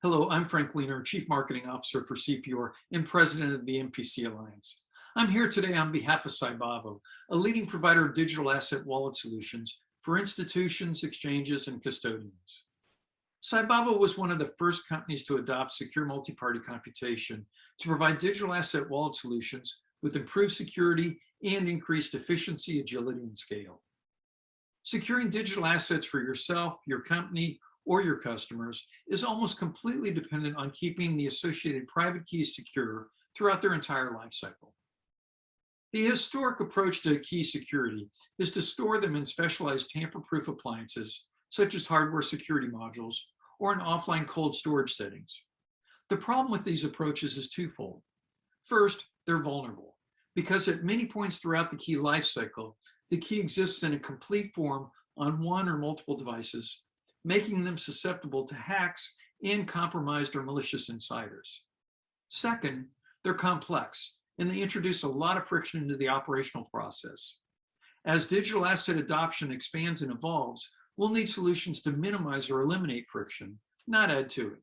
Hello, I'm Frank Wiener, Chief Marketing Officer for Sepior and President of the MPC Alliance. I'm here today on behalf of Cybavo, a leading provider of digital asset wallet solutions for institutions, exchanges, and custodians. Cybavo was one of the first companies to adopt secure multi-party computation to provide digital asset wallet solutions with improved security and increased efficiency, agility, and scale. Securing digital assets for yourself, your company, or your customers is almost completely dependent on keeping the associated private keys secure throughout their entire life cycle. The historic approach to key security is to store them in specialized tamper-proof appliances, such as hardware security modules, or in offline cold storage settings. The problem with these approaches is twofold. First, they're vulnerable, because at many points throughout the key life cycle, the key exists in a complete form on one or multiple devices, making them susceptible to hacks and compromised or malicious insiders. Second, they're complex, and they introduce a lot of friction into the operational process. As digital asset adoption expands and evolves, we'll need solutions to minimize or eliminate friction, not add to it.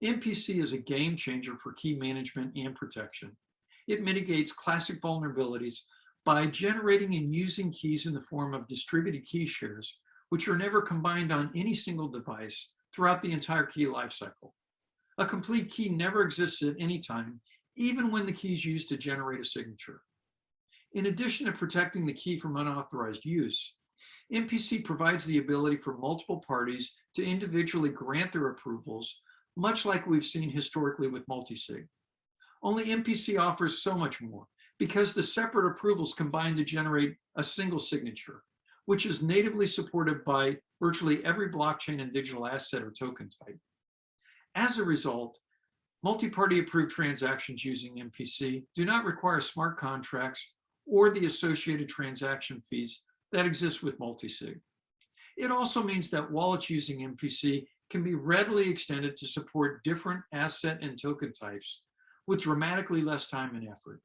MPC is a game changer for key management and protection. It mitigates classic vulnerabilities by generating and using keys in the form of distributed key shares, which are never combined on any single device throughout the entire key lifecycle. A complete key never exists at any time, even when the key is used to generate a signature. In addition to protecting the key from unauthorized use, MPC provides the ability for multiple parties to individually grant their approvals, much like we've seen historically with multisig. Only MPC offers so much more, because the separate approvals combine to generate a single signature, which is natively supported by virtually every blockchain and digital asset or token type. As a result, multi-party approved transactions using MPC do not require smart contracts or the associated transaction fees that exist with multisig. It also means that wallets using MPC can be readily extended to support different asset and token types with dramatically less time and effort.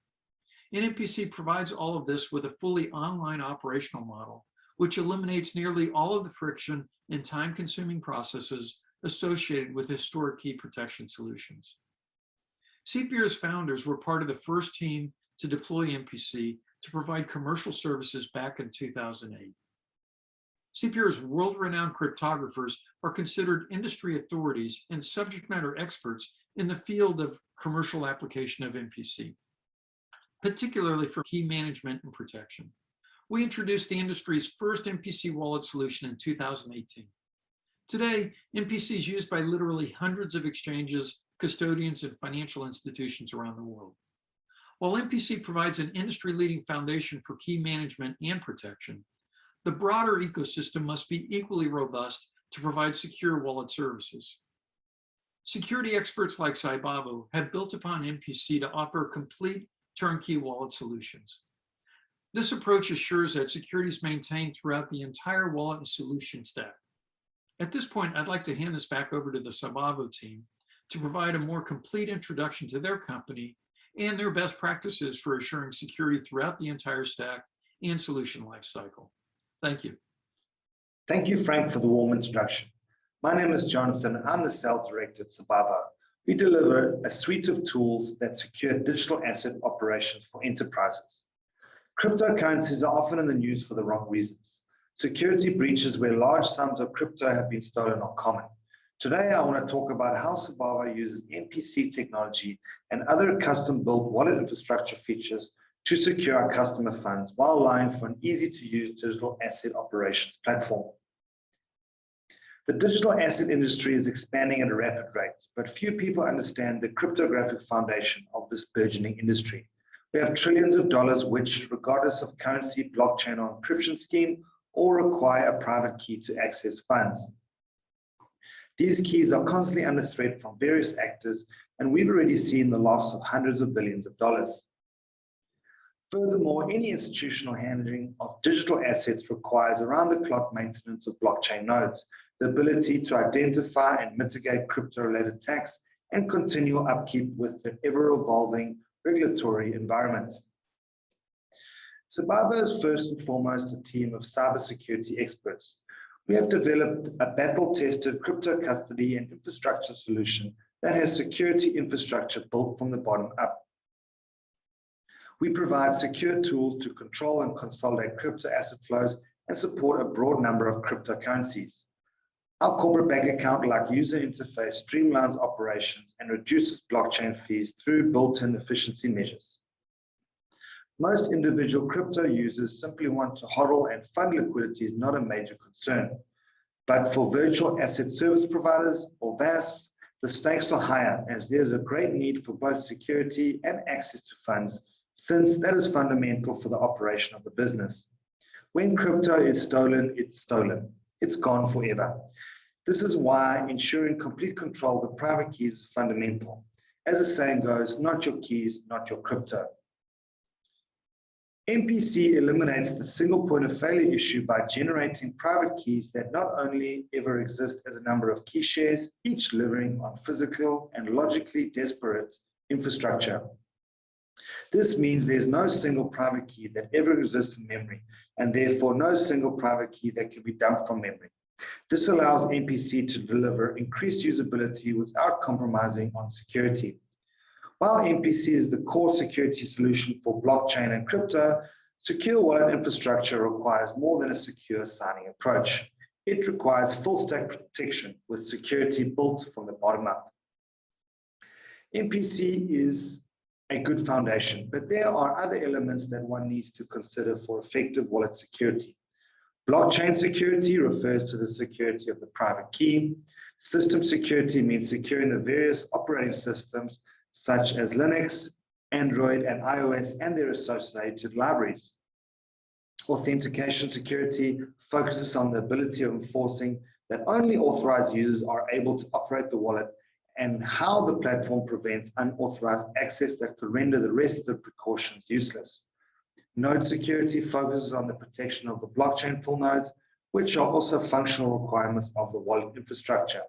And MPC provides all of this with a fully online operational model, which eliminates nearly all of the friction and time-consuming processes associated with historic key protection solutions. Sepior's founders were part of the first team to deploy MPC to provide commercial services back in 2008. Sepior's world-renowned cryptographers are considered industry authorities and subject matter experts in the field of commercial application of MPC, particularly for key management and protection. We introduced the industry's first MPC wallet solution in 2018. Today, MPC is used by literally hundreds of exchanges, custodians, and financial institutions around the world. While MPC provides an industry-leading foundation for key management and protection, the broader ecosystem must be equally robust to provide secure wallet services. Security experts like Cybavo have built upon MPC to offer complete turnkey wallet solutions. This approach assures that security is maintained throughout the entire wallet and solution stack. At this point, I'd like to hand this back over to the Cybavo team to provide a more complete introduction to their company and their best practices for assuring security throughout the entire stack and solution lifecycle. Thank you. Thank you, Frank, for the warm introduction. My name is Jonathan. I'm the Sales Director at Cybavo. We deliver a suite of tools that secure digital asset operations for enterprises. Cryptocurrencies are often in the news for the wrong reasons. Security breaches where large sums of crypto have been stolen are common. Today, I want to talk about how Cybavo uses MPC technology and other custom-built wallet infrastructure features to secure our customer funds while allowing for an easy-to-use digital asset operations platform. The digital asset industry is expanding at a rapid rate, but few people understand the cryptographic foundation of this burgeoning industry. We have trillions of dollars which, regardless of currency, blockchain, or encryption scheme, all require a private key to access funds. These keys are constantly under threat from various actors, and we've already seen the loss of hundreds of billions of dollars. Furthermore, any institutional handling of digital assets requires around-the-clock maintenance of blockchain nodes, the ability to identify and mitigate crypto-related attacks, and continual upkeep with the ever-evolving regulatory environment. Cybavo is first and foremost a team of cybersecurity experts. We have developed a battle-tested crypto custody and infrastructure solution that has security infrastructure built from the bottom up. We provide secure tools to control and consolidate crypto asset flows and support a broad number of cryptocurrencies. Our corporate bank account-like user interface streamlines operations and reduces blockchain fees through built-in efficiency measures. Most individual crypto users simply want to hodl, and fund liquidity is not a major concern. But for virtual asset service providers or VASPs, the stakes are higher, as there's a great need for both security and access to funds, since that is fundamental for the operation of the business. When crypto is stolen, it's stolen. It's gone forever. This is why ensuring complete control of the private keys is fundamental. As the saying goes, not your keys, not your crypto. MPC eliminates the single point of failure issue by generating private keys that not only ever exist as a number of key shares, each living on physical and logically disparate infrastructure. This means there's no single private key that ever exists in memory, and therefore no single private key that can be dumped from memory. This allows MPC to deliver increased usability without compromising on security. While MPC is the core security solution for blockchain and crypto, secure wallet infrastructure requires more than a secure signing approach. It requires full stack protection with security built from the bottom up. MPC is a good foundation, but there are other elements that one needs to consider for effective wallet security. Blockchain security refers to the security of the private key. System security means securing the various operating systems such as Linux, Android, and iOS and their associated libraries. Authentication security focuses on the ability of enforcing that only authorized users are able to operate the wallet, and how the platform prevents unauthorized access that could render the rest of the precautions useless. Node security focuses on the protection of the blockchain full nodes, which are also functional requirements of the wallet infrastructure.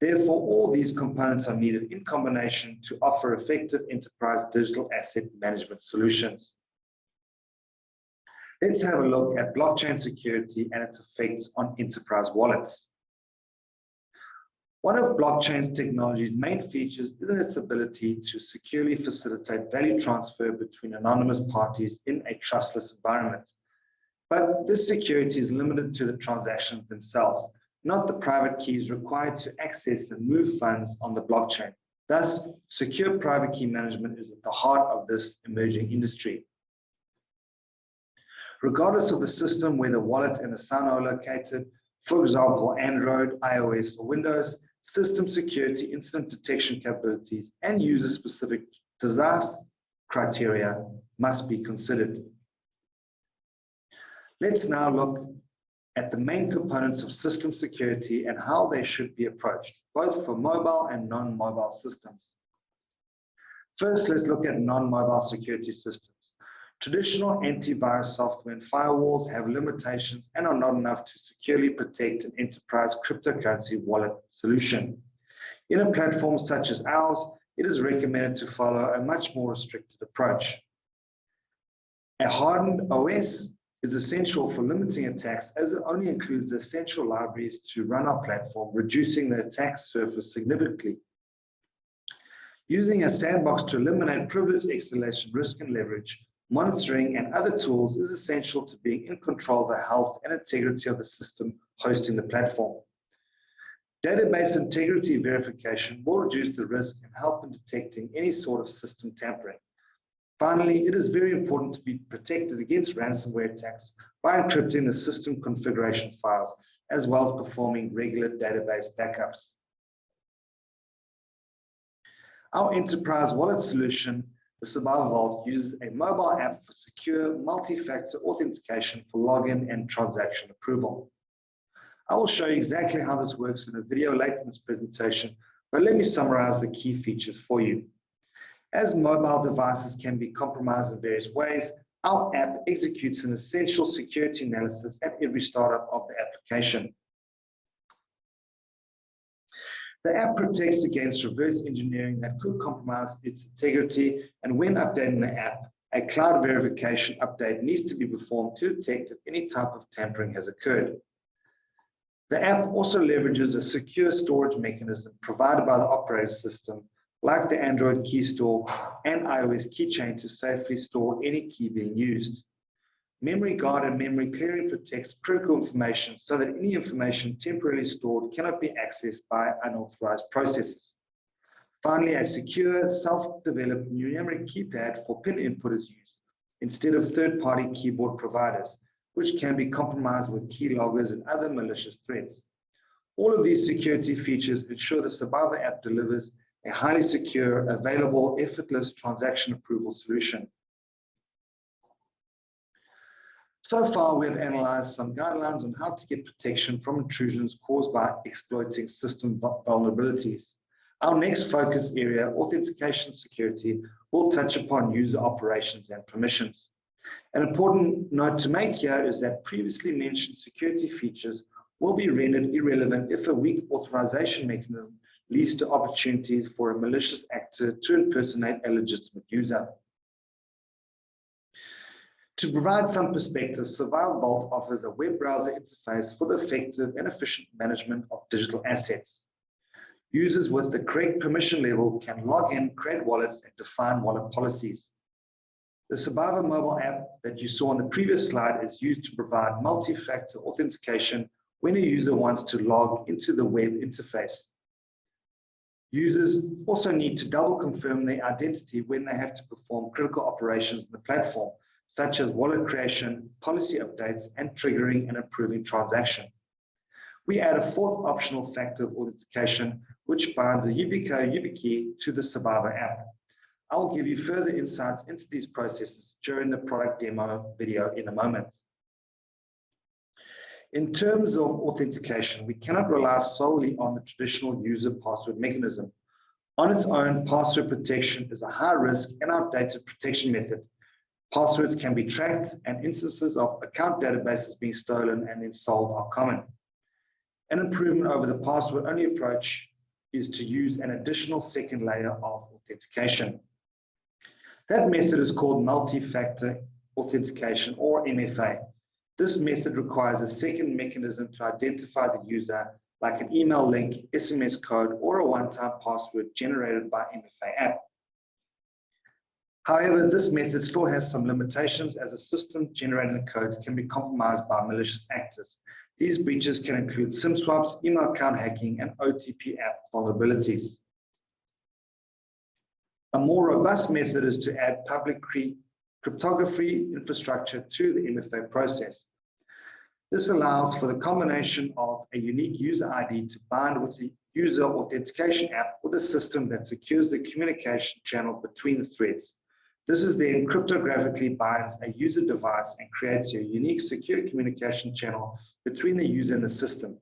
Therefore, all these components are needed in combination to offer effective enterprise digital asset management solutions. Let's have a look at blockchain security and its effects on enterprise wallets. One of blockchain's technology's main features is in its ability to securely facilitate value transfer between anonymous parties in a trustless environment. But this security is limited to the transactions themselves, not the private keys required to access and move funds on the blockchain. Thus, secure private key management is at the heart of this emerging industry. Regardless of the system where the wallet and the sign are located, for example, Android, iOS, or Windows, system security, incident detection capabilities, and user-specific disaster criteria must be considered. Let's now look at the main components of system security and how they should be approached, both for mobile and non-mobile systems. First, let's look at non-mobile security systems. Traditional antivirus software and firewalls have limitations and are not enough to securely protect an enterprise cryptocurrency wallet solution. In a platform such as ours, it is recommended to follow a much more restricted approach. A hardened OS is essential for limiting attacks, as it only includes the essential libraries to run our platform, reducing the attack surface significantly. Using a sandbox to eliminate privilege escalation risk and leverage, monitoring, and other tools is essential to being in control of the health and integrity of the system hosting the platform. Database integrity verification will reduce the risk and help in detecting any sort of system tampering. Finally, it is very important to be protected against ransomware attacks by encrypting the system configuration files, as well as performing regular database backups. Our enterprise wallet solution, the Cybavo Vault, uses a mobile app for secure multi-factor authentication for login and transaction approval. I will show you exactly how this works in a video later in this presentation, but let me summarize the key features for you. As mobile devices can be compromised in various ways, our app executes an essential security analysis at every startup of the application. The app protects against reverse engineering that could compromise its integrity, and when updating the app, a cloud verification update needs to be performed to detect if any type of tampering has occurred. The app also leverages a secure storage mechanism provided by the operating system, like the Android key store and iOS keychain, to safely store any key being used. Memory guard and memory clearing protects critical information so that any information temporarily stored cannot be accessed by unauthorized processes. Finally, a secure, self-developed numeric keypad for PIN input is used instead of third-party keyboard providers, which can be compromised with keyloggers and other malicious threats. All of these security features ensure the Cybavo app delivers a highly secure, available, effortless transaction approval solution. So far, we have analyzed some guidelines on how to get protection from intrusions caused by exploiting system vulnerabilities. Our next focus area, authentication security, will touch upon user operations and permissions. An important note to make here is that previously mentioned security features will be rendered irrelevant if a weak authorization mechanism leads to opportunities for a malicious actor to impersonate a legitimate user. To provide some perspective, Cybavo Vault offers a web browser interface for the effective and efficient management of digital assets. Users with the correct permission level can log in, create wallets, and define wallet policies. The Cybavo mobile app that you saw on the previous slide is used to provide multi-factor authentication when a user wants to log into the web interface. Users also need to double confirm their identity when they have to perform critical operations in the platform, such as wallet creation, policy updates, and triggering and approving transaction. We add a fourth optional factor of authentication, which binds a YubiKey to the Cybavo app. I will give you further insights into these processes during the product demo video in a moment. In terms of authentication, we cannot rely solely on the traditional user password mechanism. On its own, password protection is a high-risk and outdated protection method. Passwords can be tracked, and instances of account databases being stolen and then sold are common. An improvement over the password-only approach is to use an additional second layer of authentication. That method is called multi-factor authentication, or MFA. This method requires a second mechanism to identify the user, like an email link, SMS code, or a one-time password generated by MFA app. However, this method still has some limitations, as a system generating the codes can be compromised by malicious actors. These breaches can include SIM swaps, email account hacking, and OTP app vulnerabilities. A more robust method is to add public cryptography infrastructure to the MFA process. This allows for the combination of a unique user ID to bind with the user authentication app with a system that secures the communication channel between the threads. This is then cryptographically binds a user device and creates a unique secure communication channel between the user and the system.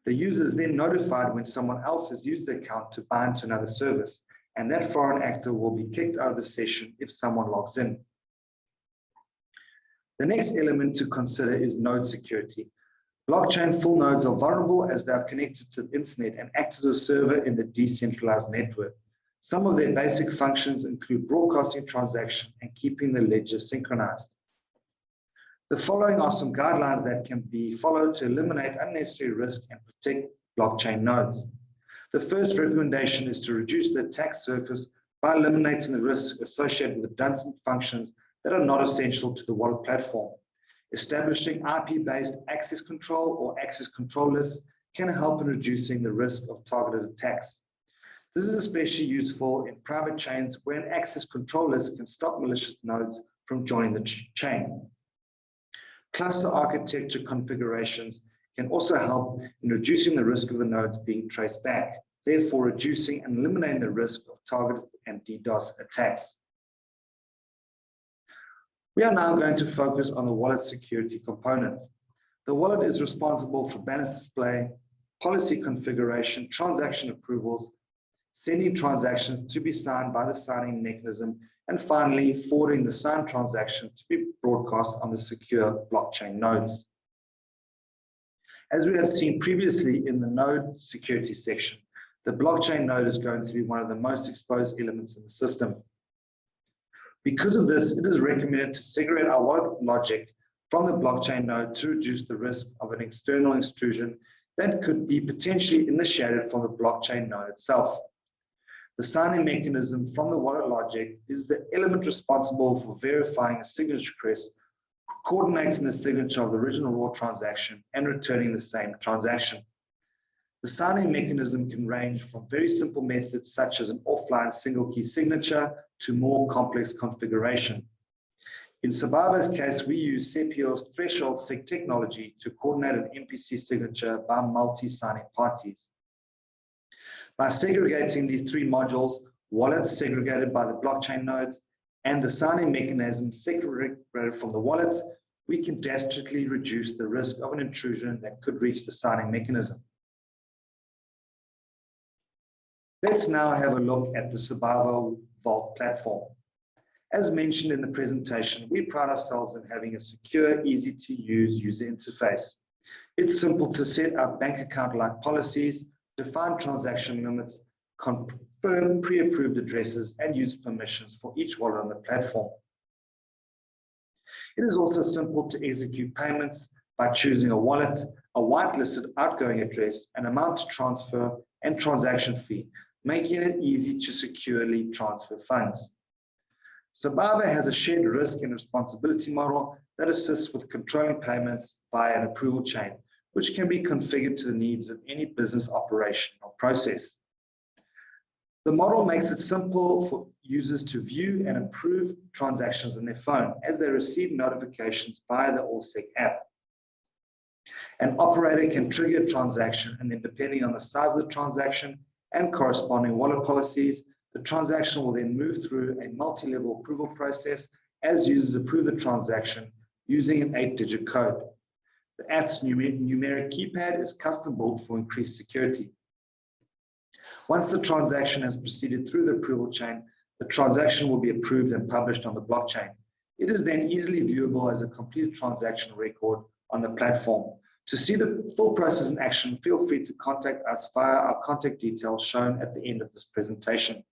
The user is then notified when someone else has used the account to bind to another service, and that foreign actor will be kicked out of the session if someone logs in. The next element to consider is node security. Blockchain full nodes are vulnerable as they are connected to the internet and act as a server in the decentralized network. Some of their basic functions include broadcasting transactions and keeping the ledger synchronized. The following are some guidelines that can be followed to eliminate unnecessary risk and protect blockchain nodes. The first recommendation is to reduce the attack surface by eliminating the risks associated with redundant functions that are not essential to the wallet platform. Establishing IP-based access control or access control lists can help in reducing the risk of targeted attacks. This is especially useful in private chains where an access control list can stop malicious nodes from joining the chain. Cluster architecture configurations can also help in reducing the risk of the nodes being traced back, therefore reducing and eliminating the risk of targeted and DDoS attacks. We are now going to focus on the wallet security component. The wallet is responsible for balance display, policy configuration, transaction approvals, sending transactions to be signed by the signing mechanism, and finally forwarding the signed transaction to be broadcast on the secure blockchain nodes. As we have seen previously in the node security section, the blockchain node is going to be one of the most exposed elements in the system. Because of this, it is recommended to segregate our wallet logic from the blockchain node to reduce the risk of an external intrusion that could be potentially initiated from the blockchain node itself. The signing mechanism from the wallet logic is the element responsible for verifying a signature request, coordinating the signature of the original raw transaction, and returning the same transaction. The signing mechanism can range from very simple methods such as an offline single key signature to more complex configuration. In Cybavo's case, we use Sepior's threshold SIG technology to coordinate an MPC signature by multi-signing parties. By segregating these three modules, wallets segregated by the blockchain nodes, and the signing mechanism segregated from the wallet, we can drastically reduce the risk of an intrusion that could reach the signing mechanism. Let's now have a look at the Cybavo Vault platform. As mentioned in the presentation, we pride ourselves in having a secure, easy-to-use user interface. It's simple to set up bank account-like policies, define transaction limits, confirm pre-approved addresses, and use permissions for each wallet on the platform. It is also simple to execute payments by choosing a wallet, a whitelisted outgoing address, an amount to transfer, and transaction fee, making it easy to securely transfer funds. Cybavo has a shared risk and responsibility model that assists with controlling payments via an approval chain, which can be configured to the needs of any business operation or process. The model makes it simple for users to view and approve transactions on their phone as they receive notifications via the AllSec app. An operator can trigger a transaction, and then depending on the size of the transaction and corresponding wallet policies, the transaction will then move through a multi-level approval process as users approve the transaction using an 8-digit code. The app's numeric keypad is custom built for increased security. Once the transaction has proceeded through the approval chain, the transaction will be approved and published on the blockchain. It is then easily viewable as a completed transaction record on the platform. To see the full process in action, feel free to contact us via our contact details shown at the end of this presentation.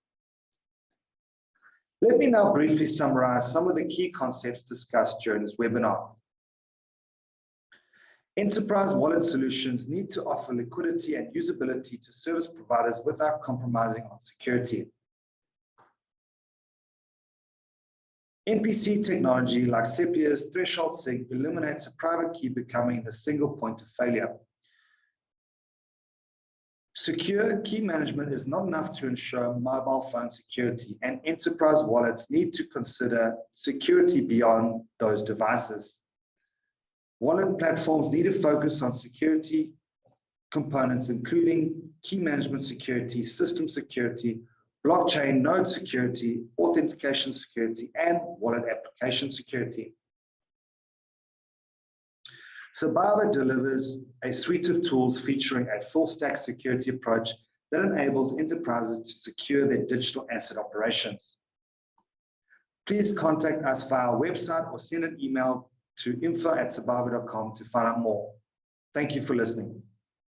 Let me now briefly summarize some of the key concepts discussed during this webinar. Enterprise wallet solutions need to offer liquidity and usability to service providers without compromising on security. MPC technology like Sepior's threshold SIG eliminates a private key becoming the single point of failure. Secure key management is not enough to ensure mobile phone security, and enterprise wallets need to consider security beyond those devices. Wallet platforms need to focus on security components, including key management security, system security, blockchain node security, authentication security, and wallet application security. Cybavo delivers a suite of tools featuring a full-stack security approach that enables enterprises to secure their digital asset operations. Please contact us via our website or send an email to info@cybavo.com to find out more. Thank you for listening.